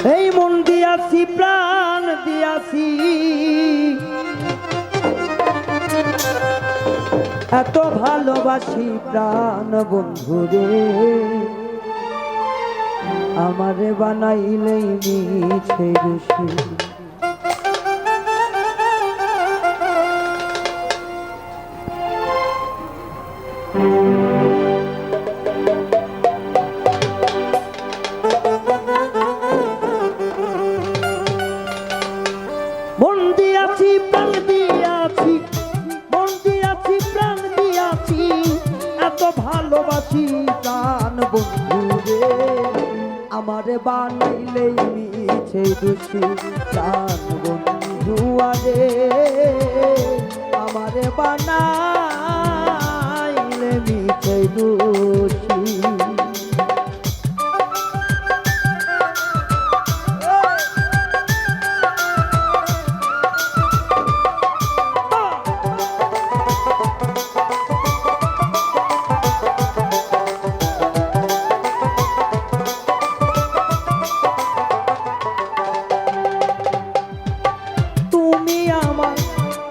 এই মন দিয়াছি প্রাণ দিয়াছি এত ভালোবাসি প্রাণ বন্ধুরে আমারে বানাইলেই মিছে দোষী মন দিয়াছি প্রাণ দিয়াছি মন দিয়াছি প্রাণ দিয়াছি এত ভালোবাসি প্রাণ বন্ধুরে আমারে বানাইলেই মিছে দোষী প্রাণ বন্ধু আরে আমারে বানাইলে মিছে দোষী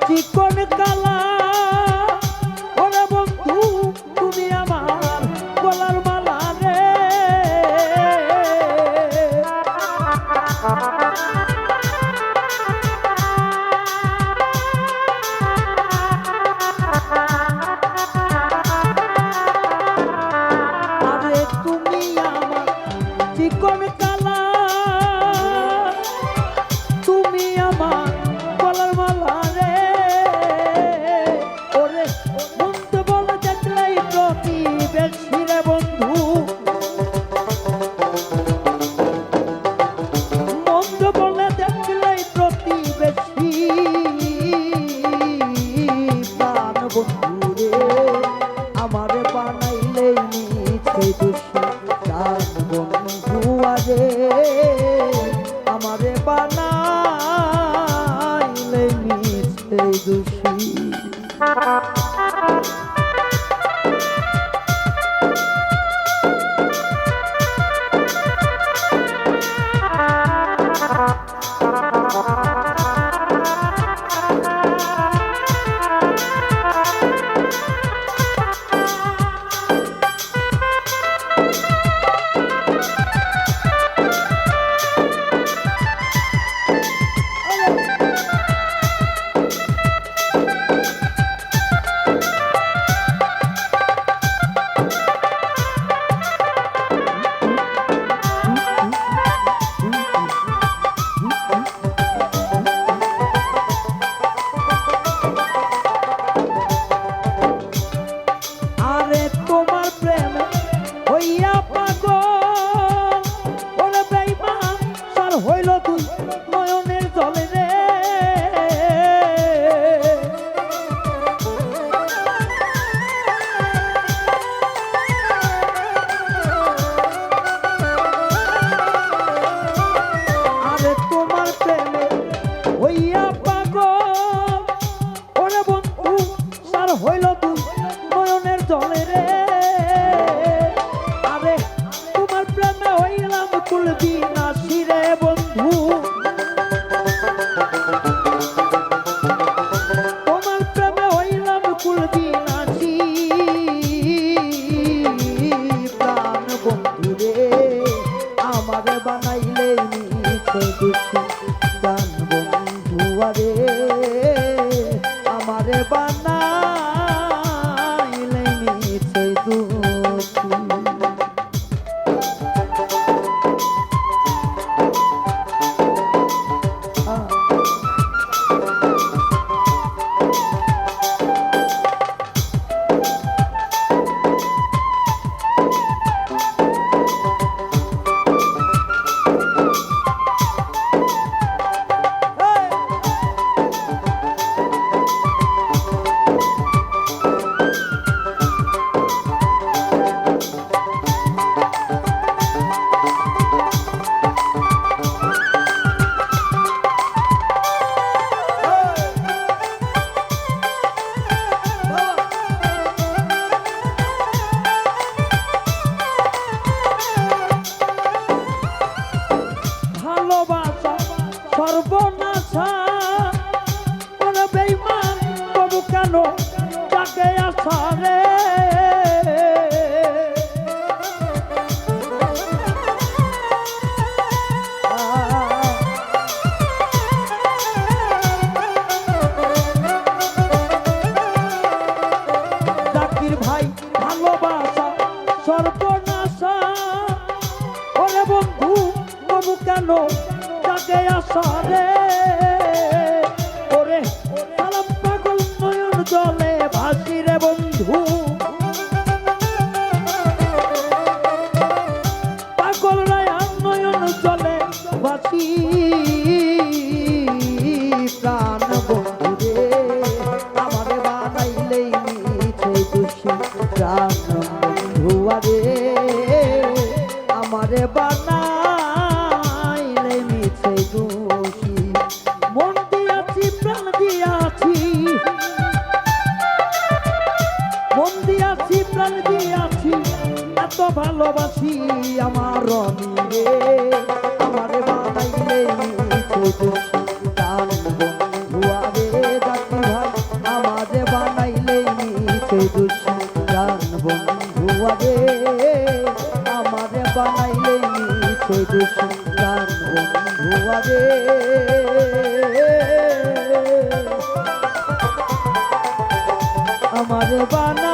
চিকন কালা ওরে বন্ধু তুমি আমার গলার মালা রে আরে তুমি আমার চিকন কালা তুমি আমার গলার মালা রে বেশিরে বন্ধু মন্দ বলে দেখলেই প্রতিবেশী প্রাণ বন্ধুরে আমারে বানাইলেই মিছে দোষী প্রাণ বন্ধু আরে আমারে বানাইলেই মিছে দোষী হইল তুই নয়নের জলে রে আরে তোমার প্রেমে হইয়া পাগল ওরে বন্ধু সার হইল তুই নয়নের জলে রে আরে তোমার প্রেমে হইলাম কুলবি না শিরে বন্ধু তোমার প্রেমে হইলাম কুলবি নাচি প্রাণ বন্ধু রে আমারে বানাইলে মিছে দোষী প্রাণ বন্ধু আরে আমারে বানাইলে মিছে দোষী ভালোবাসা সর্বনাশা ওরে বেঈমান তবু কেন ডাকে আশা রে জাকির ভাই ভালোবাসা সর্বনাশা ওরে বন্ধু তবু কেন ডাকে আশা রে ওরে সালাম পাগল নয়ন জলে ভাসি রে বন্ধু পাগল রায়া নয়ন জলে ভাসি প্রাণ বন্ধু রে আমারে বানাইলেই মিছে দোষী প্রাণ বন্ধু আরে আমারে বানাইলে মিছে দোষী মন দিয়াছি প্রাণ দিয়াছি মন দিয়াছি প্রাণ দিয়াছি এত ভালোবাসি আমার রনি রে আমারে বানাইলে মিছে দোষী প্রাণ বন্ধু আরে জাকির ভাই আমারে বানাইলে মিছে দোষী প্রাণ বন্ধু আরে আমারে বানাইলে মিছে দোষী প্রাণ বন্ধু আরে আমারে বানা